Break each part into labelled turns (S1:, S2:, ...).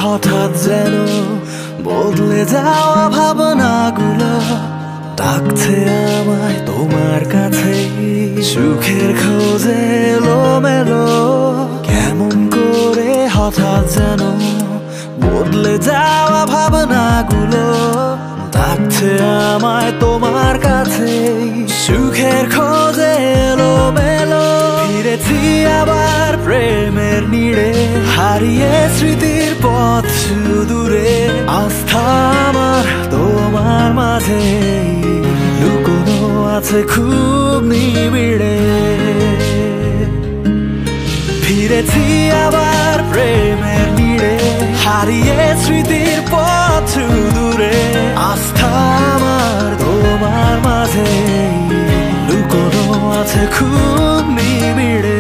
S1: হঠাৎ যেন বদলে যাওয়া ভাবনাগুলো ডাকছে আমায় তোমার কাছে। সুখের খোঁজে এলোমেলো কেমন করে হঠাৎ যেন বদলে যাওয়া ভাবনাগুলো ডাকছে আমায় তোমার কাছে। সুখের খোঁজে এলোমেলো ফিরেছি আবার প্রেমের নীড়ে, হারিয়ে স্মৃতির পথ সুদূরে। আস্থা আমার তোমার মাঝে লুকোনো আছে খুব নিবিড়ে। ফিরেছি আবার প্রেমের নীড়ে, হারিয়ে স্মৃতির পথ সুদূরে। আস্থা আমার তোমার মাঝে লুকোনো আছে খুব নিবিড়ে।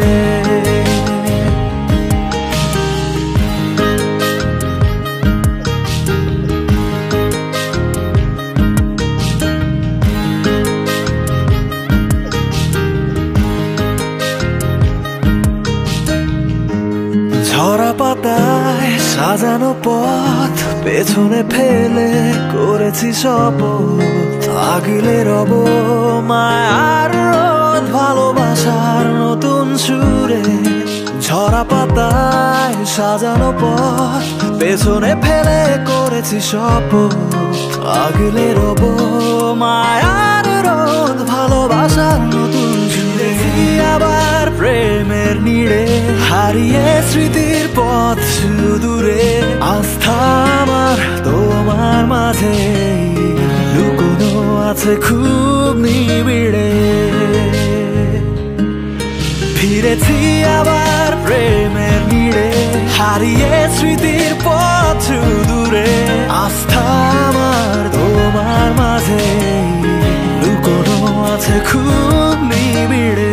S1: ঝরা পাতায় সাজানো পথ পেছনে ফেলে করেছি শপথ, আগলে রব মায়ার রোদ ভালোবাসার নতুন সুরে। ঝরা পাতায় সাজানো পথ পেছনে ফেলে করেছি শপথ, আগলে রব মায়ার রোদ ভালোবাসার নতুন সুরে। আবার প্রেমের নীড়ে, হারিয়ে স্মৃতির পথ সুদূরে। আস্থা আমার তোমার মাঝে লুকোনো আছে খুব নিবিড়ে। ফিরেছি আবার প্রেমের নীড়ে, হারিয়ে স্মৃতির পথ সুদূরে। আস্থা আমার তোমার মাঝে লুকোনো আছে খুব নিবিড়ে।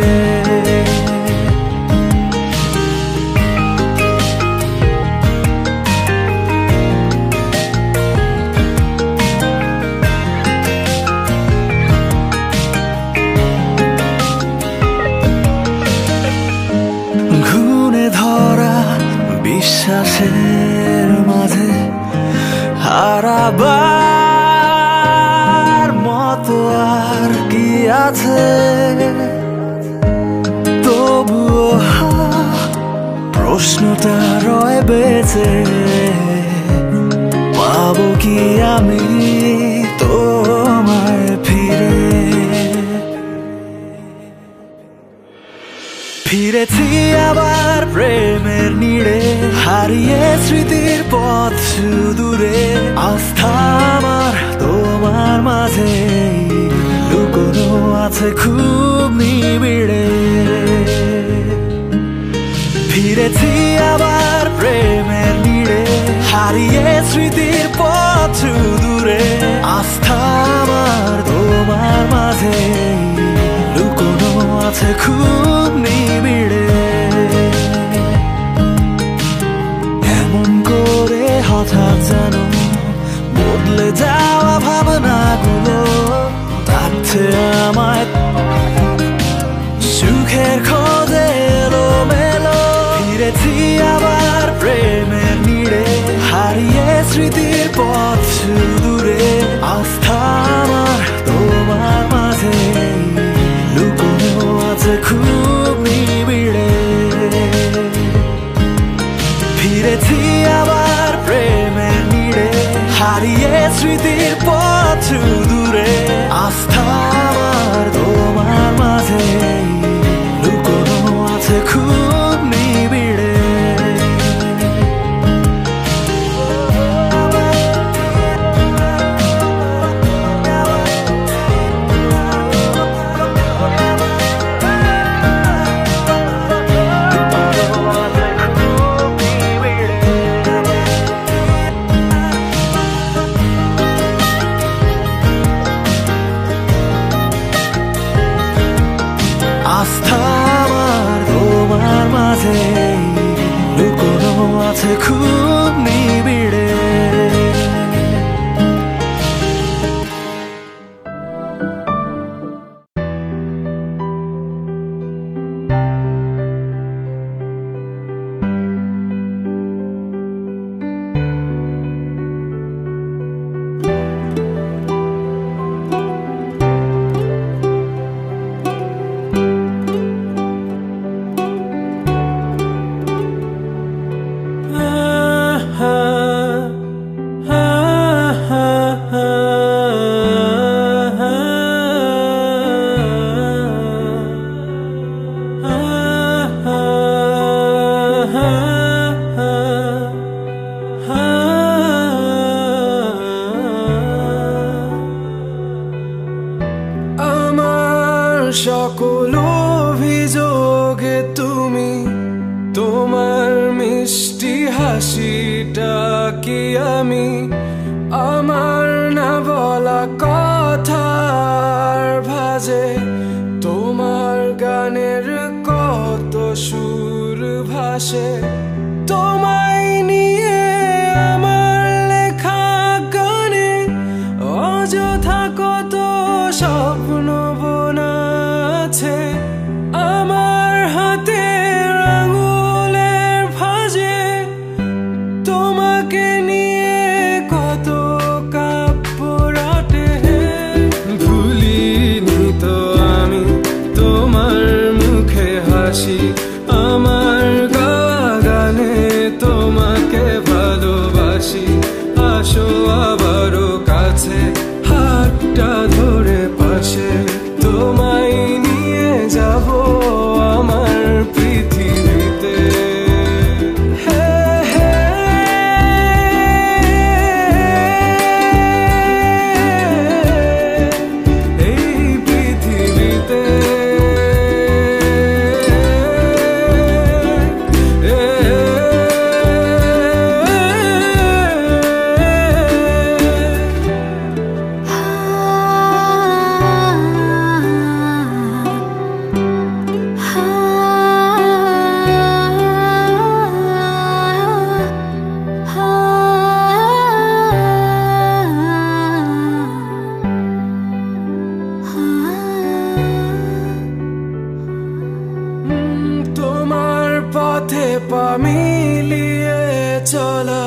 S1: বিশ্বাসের মাঝে হারাবার মতো আর কি আছে, তবুও প্রশ্নটা রয়ে বেঁচে। পাবো কি আমি তোমায় ফিরে? ফিরেছি আবার প্রেমের নীড়ে, হারিয়ে স্মৃতির পথ সুদূরে। আস্থা আমার তোমার মাঝে লুকোনো আছে খুব নিবিড়ে। ফিরেছি আবার প্রেমের নীড়ে, হারিয়ে স্মৃতির পথ সুদূরে। আস্থা আমার তোমার মাঝে লুকোনো আছে খুব নিবিড়ে। এমন করে হঠাৎ যেন বদলে যাওয়া ভাবনাগুলো ডাকছে আমায় সুখের খোঁজে এলোমেলো। ফিরেছি আবার প্রেমের নীড়ে, হারিয়ে স্মৃতির পথ সুদূরে। আস্থা আমার তোমার মাঝে লুকোনো আছে খুব নিবিড়ে। ফিরেছি আবার প্রেমের নীড়ে, হারিয়ে স্মৃতির পথ সুদূরে। আস্থা আমার তোমার মাঝে লুকোনো আছে খুব নিবিড়ে। আস্থা আমার তোমার মাঝে লুকোনো আছে খুব নিবিড়ে।
S2: তোমার মিষ্টি হাসিটা কি আমি আমার না বলা কথার ভাজে, তোমার গানের কত সুর ভাসে, তোমায় নিয়ে আমার লেখা গানে অযথা কত স্বপ্ন বোনা আছে। আমার হাতের আঙুলের ভাঁজে তোমাকে নিয়ে কত কাব্য রটে। ভুলিনি তো আমি তোমার মুখে হাসি, আমার গাওয়া গানে তোমাকে ভালোবাসি। আসো আবারও কাছে, হাতটা ধরে পাশে, তোমায় নিয়ে যাব আমার পৃথিবীতে। এই পৃথিবীতে পথে পা মিলিয়ে চলা,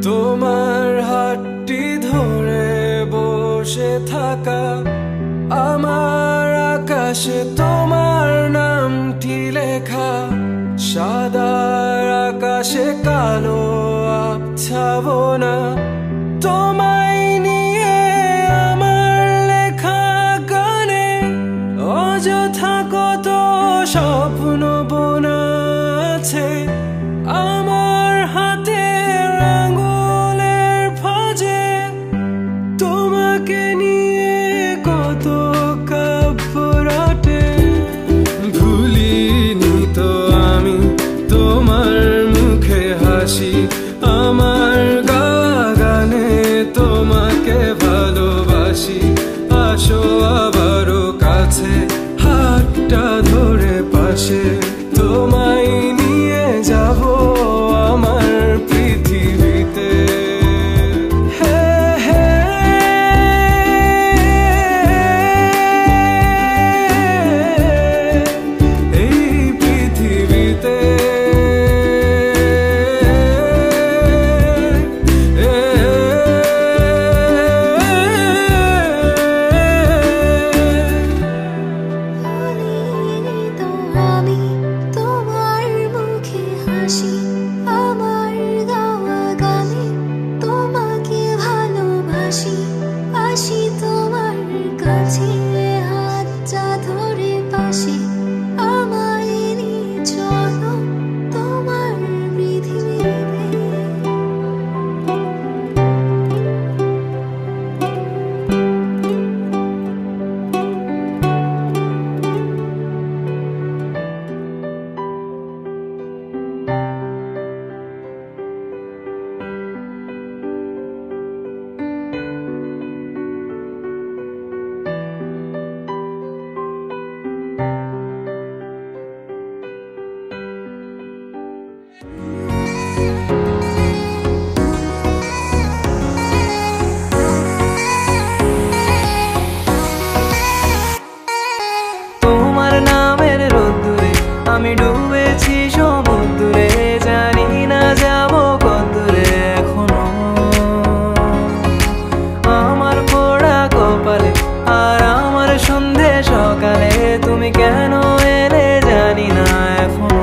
S2: তোমার হাতটি ধরে বসে থাকা, আমার আকাশে তোমার নামটি লেখা, সাদার আকাশে কালো আবছাবনা, তোমায় নিয়ে আমার লেখা গানে অযথা কত স্বপ্ন বোনা আছে। আমার হাতের আঙুলের ভাঁজে তোমাকে নিয়ে কত কাব্য রটে। ভুলিনি তো আমি তোমার মুখে হাসি, আমার গাওয়া গানে তোমাকে ভালোবাসি। আসো আবারও কাছে, হাতটা ধরে পাশে, তোমায় নিয়ে যাব আমার পৃথিবীতে। এই পৃথিবীতে
S3: আসি তোমার কাছে, হাতটা ধরে পাশে, আমায় নিয়ে চলো তোমার পৃথিবীতে।
S1: তোমার নামের রোদ্দুরে আমি ডুবেছি সমুদ্রে, জানি না যাব কতদূরে এখনো। আমার পোড়া কপালে আর আমার সন্ধে সকালে তুমি কেন এলে জানি না এখনো।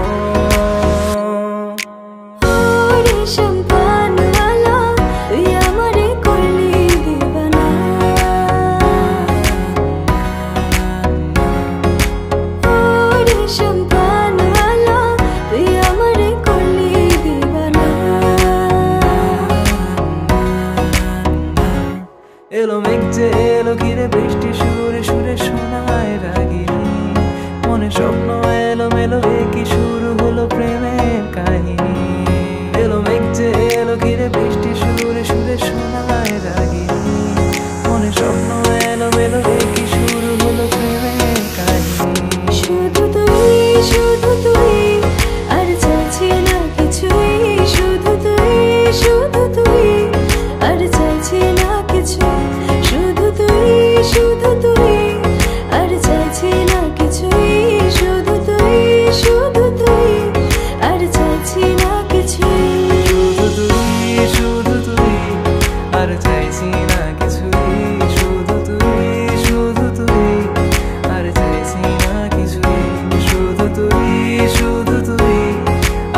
S1: এলো মেঘ যে এলো ঘিরে বৃষ্টি সুরে সুরে শোনায় রাগিনী, মনে স্বপ্ন এলো মেলো, কি শুরু হলো প্রেমের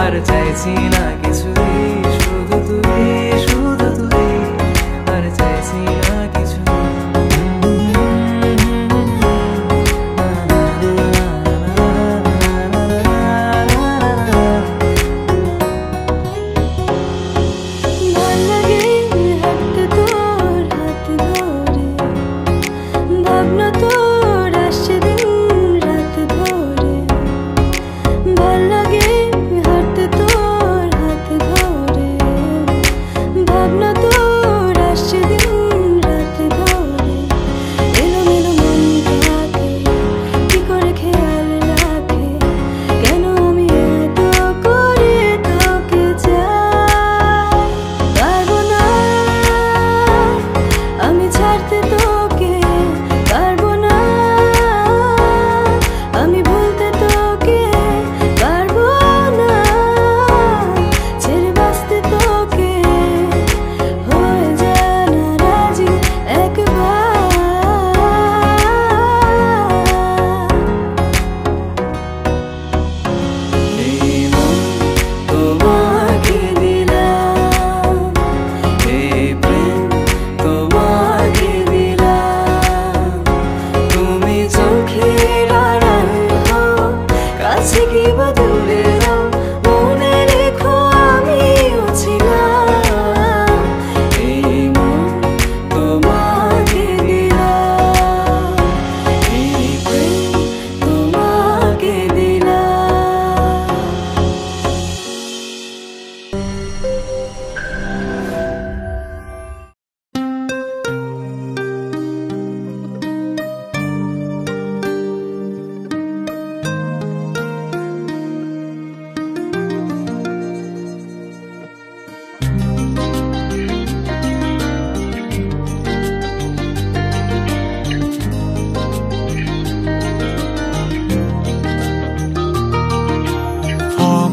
S1: আর চাইছি না কিছুই, শুধু তুই, শুধু তুই, আর চাইছি না কিছু।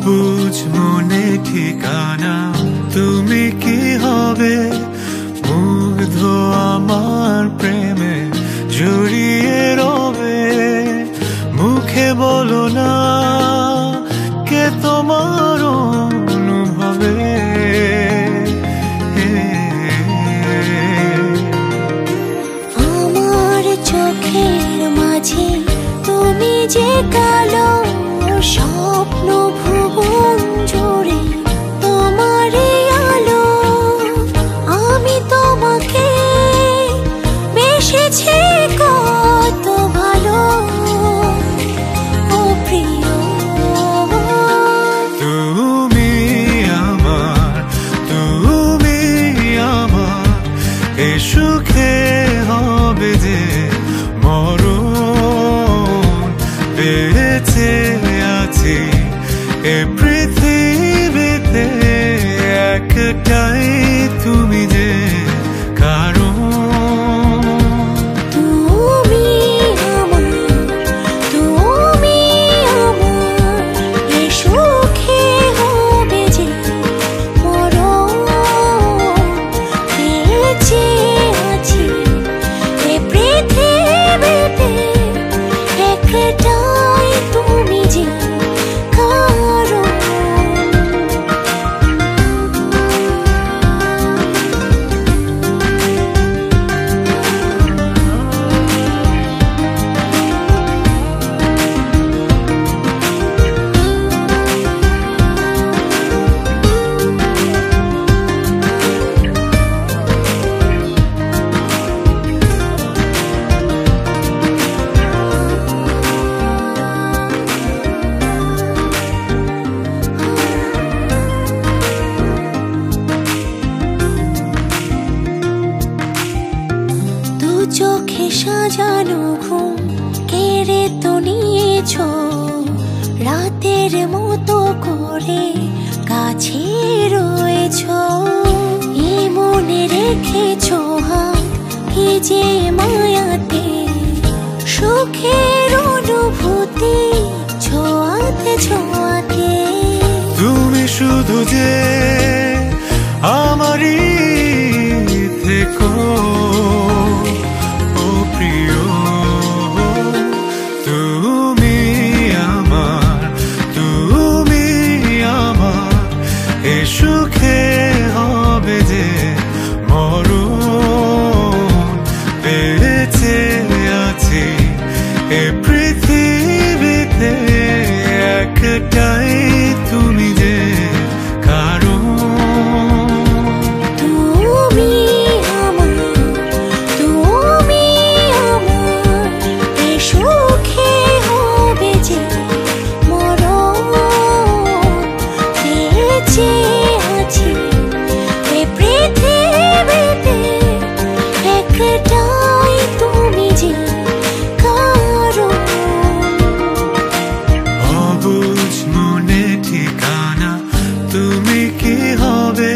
S2: বুঝ মনে ঠিকানা তুমি কি হবে, মুগ্ধ আমার প্রেমে জড়িয়ে রবে। মুখে বলো না কে তোমার অনুভবে,
S3: আমার চোখের মাঝে তুমি যে কালো স্বপ্ন ভুবন জুড়ে তোমারই আলো। আমি তোমাকে বেসেছি কত ভালো, ও প্রিয়
S2: তুমি আমার, তুমি আমার, এ সুখে হবে যে মরণ। বেঁচে আছি এ পৃথিবীতে একটাই তুমি যে কারণ।
S3: তুমি আমার, তুমি আমার, এ সুখে হবে যে মরণ। বেঁচে আছি এ পৃথিবীতে একটাই তুমি যে কারণ। চোখে সাজানো ঘুম কেড়ে তো নিয়েছ, রাতের মতো করে কাছে রয়েছ। এই মনে রেখেছ হাত কি যে মায়াতে, সুখের অনুভূতি ছোঁয়াতে ছোঁয়াতে।
S2: তুমি শুধু যে আমারই থেকো, ও প্রিয়। তুমি আমার, তুমি আমার, তুমি কি হবে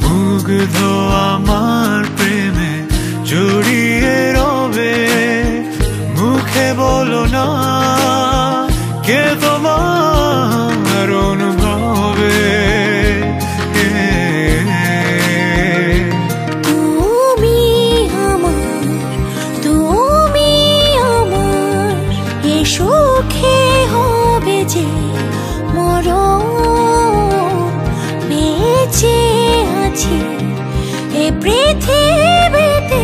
S2: মুগ্ধ আমার প্রেমে জড়িয়ে রবে মুখে বলো না কে তোমার অনুভবে
S3: সুখে হবে যে মরণ বেঁচে আছি এ পৃথিবীতে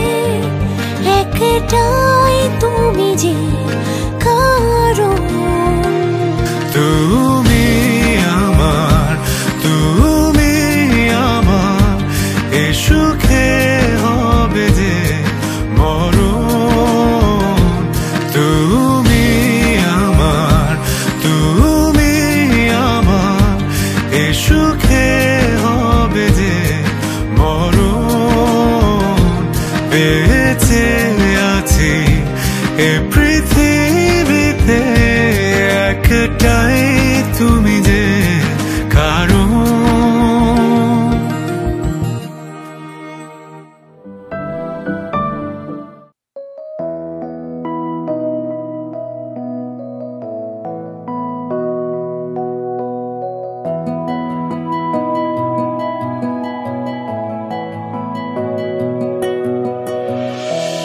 S3: একটাই তুমি যে কারণ
S2: তুমি আমার এ সুখে হবে যে মরণ তুমি আমার এ সুখে হবে যে মরণ বেঁচে আছি এ পৃথিবীতে একটাই তুমি যে কারণ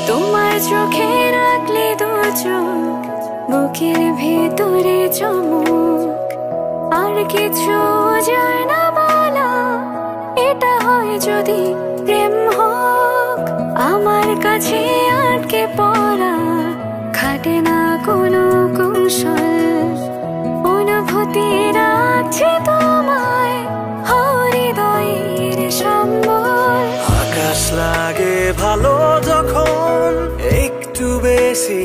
S3: তোমার চোখে রাখলে দু চোখ বুকের ভেতরে চমক আর কিছু যায় না বলা এটা হয় যদি প্রেম হোক আমার কাছে আটকে পড়া খাটে না কোনো কৌশল অনুভূতি রাখছে তোমায় হৃদয়ের সম্বল
S1: আকাশ লাগে ভালো যখন একটু বেশি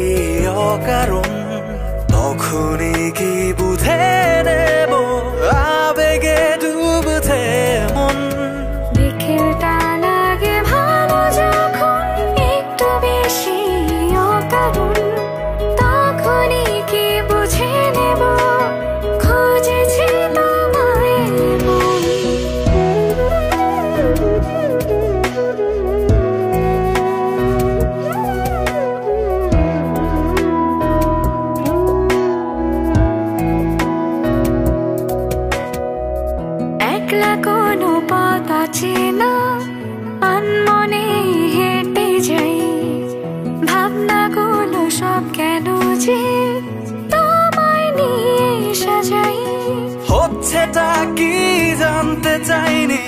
S1: অকারণ তখনই কি বুঝে নেব আবেগে ডুবছে মন
S3: বিকেলটা লাগে ভালো যখন একটু বেশি অকারণ তখনই কি বুঝে নেব খুঁজেছি তোমায় মন একলা কোনো পথ আছে না আনমনে হেঁটে যাই ভাবনাগুলো সব কেন যে তোমায় নিয়ে সাজাই
S1: হচ্ছেটা কি জানতে চাইনি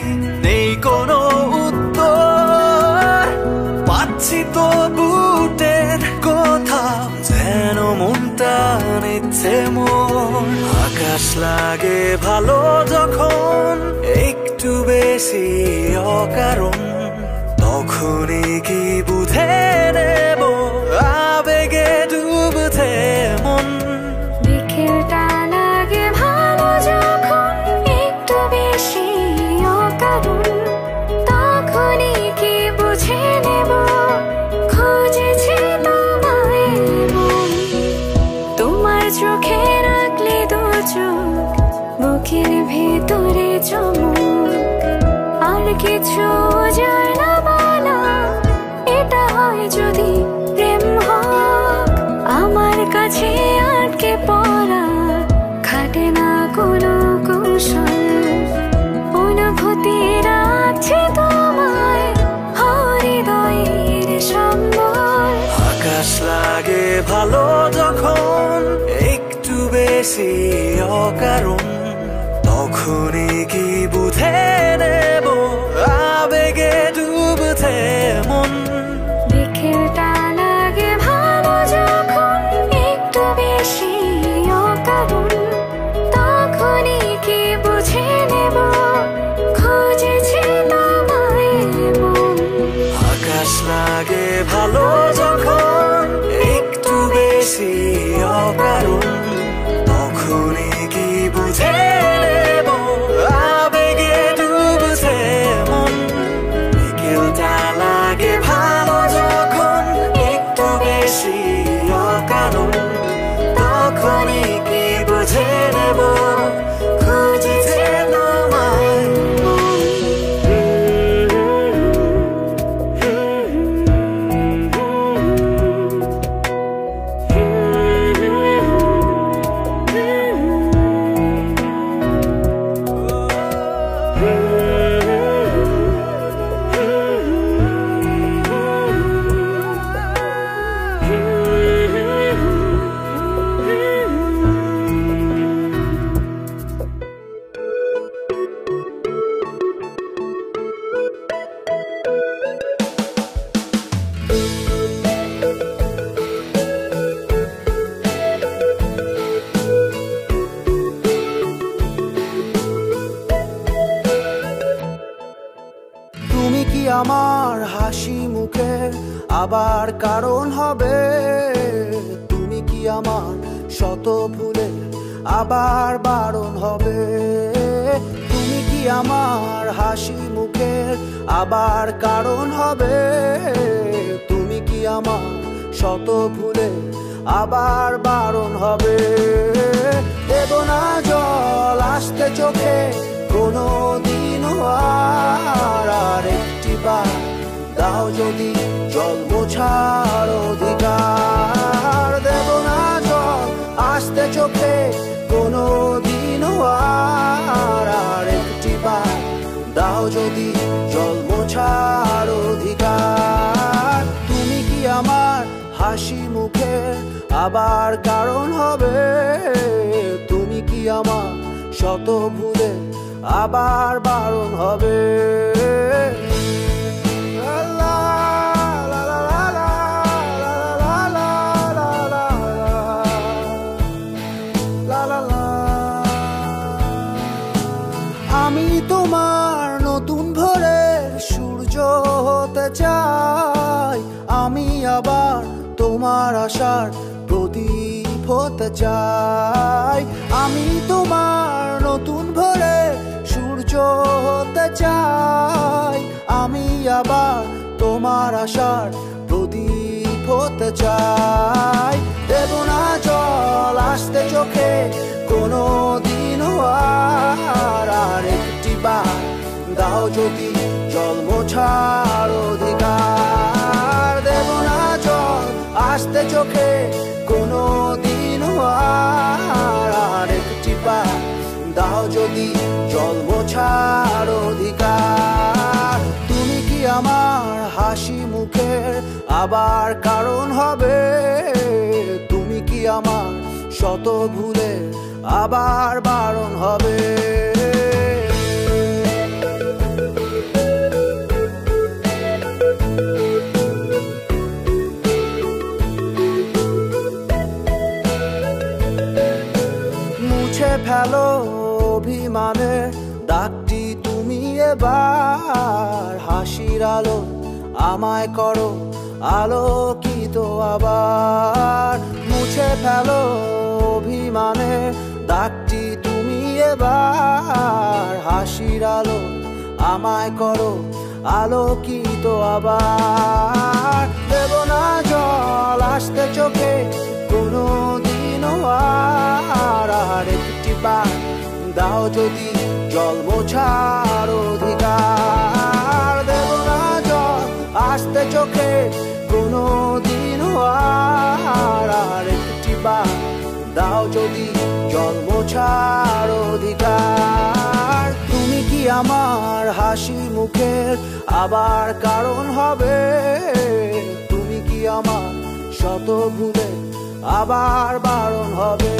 S1: নেই কোনো উত্তর পাচ্ছি তো বুটের কোথাও যেন মনটা নিচ্ছে মন আকাশ লাগে ভালো যখন একটু বেশি অকারণ তখনই কি বুঝে নেব আবেগে ডুবছে মন
S3: বিকেলটা লাগে ভালো যখন একটু বেশি অকারণ তখনই কি বুঝে নেব খুঁজেছি তোমায় মন তোমার চোখে রাখলে দু চোখ বুকের ভেতরে চমক আর কিছু যায় না বলা এটা হয় যদি প্রেম হোক আমার কাছে আটকে পড়া খাটে না কোনো কৌশল অনুভূতি রাখছে তোমায় হৃদয়ের সম্বল
S1: আকাশ লাগে ভালো যখন একটু বেশি অকারণ তখনই কি বুঝে নেব আবেগে ডুবছে মন
S3: বিকেলটা লাগে ভালো যখন একটু বেশি অকারণ তখনই কি বুঝে নেব খুঁজেছি তোমায় মন
S1: আকাশ লাগে ভালো যখন একটু বেশি অকারণ তখনই কি বুঝে নেব
S4: তুমি কি আমার হাসি মুখে আবার কারণ হবে? তুমি কি আমার শত ভুলে আবার বারণ হবে? তুমি কি আমার হাসি মুখে আবার কারণ হবে? তুমি কি আমার শত ভুলে আবার বারণ হবে? দেব না জল আসতে চোখে কোনো দিনও আর একটি বার দাও যদি জল মোছার অধিকার। দেব না জল আসতে চোখে কোনো দিনও আর একটি বার দাও যদি জল মোছার অধিকার। তুমি কি আমার হাসি মুখে আবার কারণ হবে? তুমি কি আমার শত ভুলে আবার বারণ হবে? আমি তোমার নতুন ভোরের সূর্য হতে চাই, আমি আবার তোমার আশার প্রদীপ হতে চাই। আমি তোমার নতুন ভোরের সূর্য হতে চাই, আমি আবার তোমার আশার প্রদীপ হতে চাই। দেব না জল আসতে চোখে কোনো দিনও আর একটি বার দাও যদি জল মোছার অধিকার। দেব না জল আসতে চোখে কোনো দিনও আর একটি বার দাও যদি জল মোছার অধিকার। তুমি কি আমার হাসি মুখের আবার কারণ হবে? তুমি কি আমার শত ভুলে আবার বারণ হবে? মুছে ফেলো অভিমানের দাগটি তুমি এবার, হাসির আলো আমায় করো আলোকিত আবার। মুছে ফেলো অভিমানের দাগটি তুমি এবার, হাসির আলো আমায় করো আলোকিত আবার। দেব না জল আসতে চোখে কোনো দিনও আর একটি বার দাও যদি জল মোছার অধিকার। দেব না জল আসতে চোখে কোনো দিনও আর একটি বার দাও যদি জল মোছার অধিকার। তুমি কি আমার হাসি মুখের আবার কারণ হবে? তুমি কি আমার শত ভুলে আবার বারণ হবে?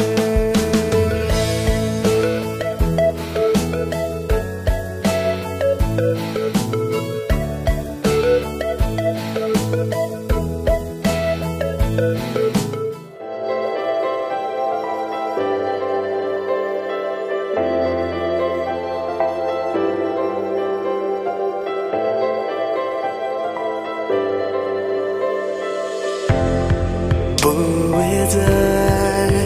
S4: বয়ে যায়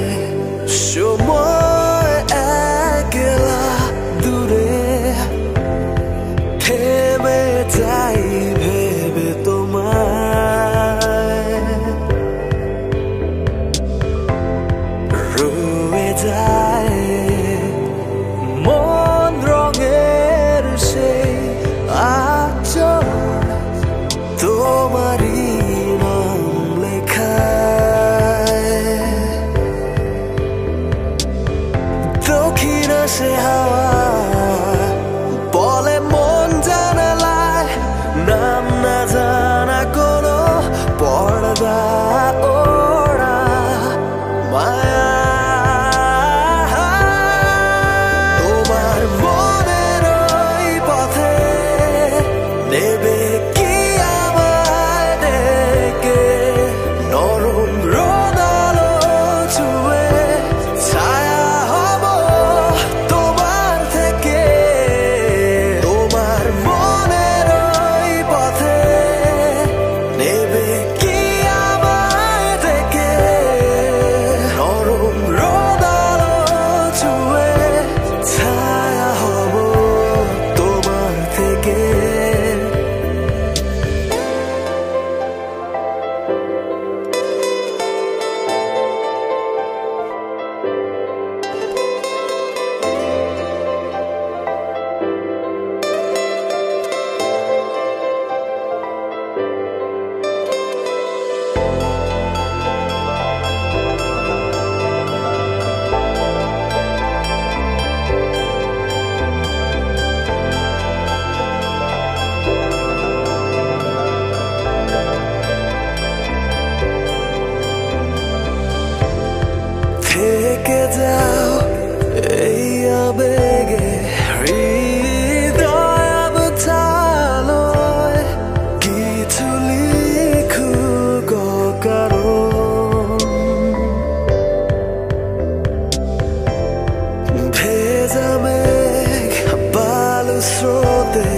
S4: স্রোতে